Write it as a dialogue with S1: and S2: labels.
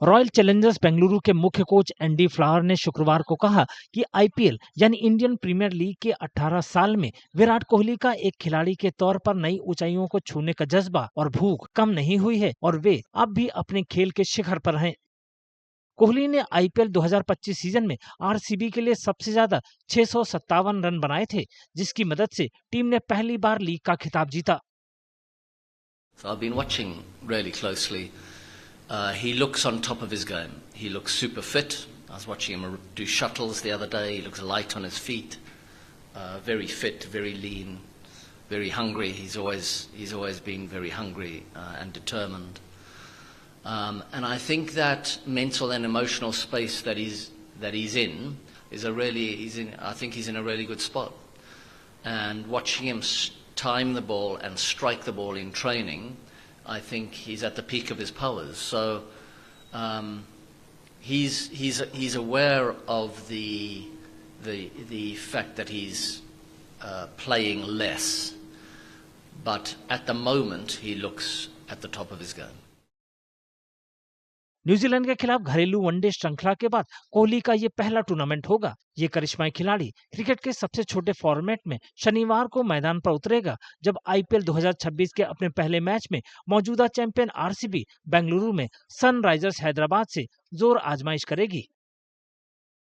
S1: Royal Challengers Bengaluru के मुख्य coach Andy flower ने शुक्रवार को कहा कि आईपीएल यानी इंडियन प्रीमियर लीग के 18 साल में विराट कोहली का एक खिलाड़ी के तौर पर नई ऊंचाइयों को छूने का जज्बा और भूख कम नहीं हुई है और वे अब भी अपने खेल के शिखर पर हैं। कोहली ने आईपीएल 2025 सीजन में आरसीबी के लिए सबसे ज्यादा 657 रन बनाए थे, जिसकी मदद से टीम ने पहली बार लीग का खिताब जीता।
S2: So I've been watching really closely. He looks on top of his game. He looks super fit. I was watching him do shuttles the other day. He looks light on his feet. Very fit, very lean, very hungry. He's always been very hungry and determined. And I think that mental and emotional space that he's in is I think he's in a really good spot. And watching him time the ball and strike the ball in training, I think he's at the peak of his powers. So he's aware of the fact that he's playing less, but at the moment he looks at the top of his game.
S1: New Zealand के खिलाफ घरेलू one day श्रृंखला के बाद कोहली का ये पहला tournament होगा। ये करिश्माई खिलाड़ी क्रिकेट के सबसे छोटे फॉर्मेट में शनिवार को मैदान पर उतरेगा, जब आईपीएल 2026 के अपने पहले मैच में मौजूदा चैंपियन आरसीबी बेंगलुरु में सनराइजर्स हैदराबाद से जोर आजमाइश करेगी।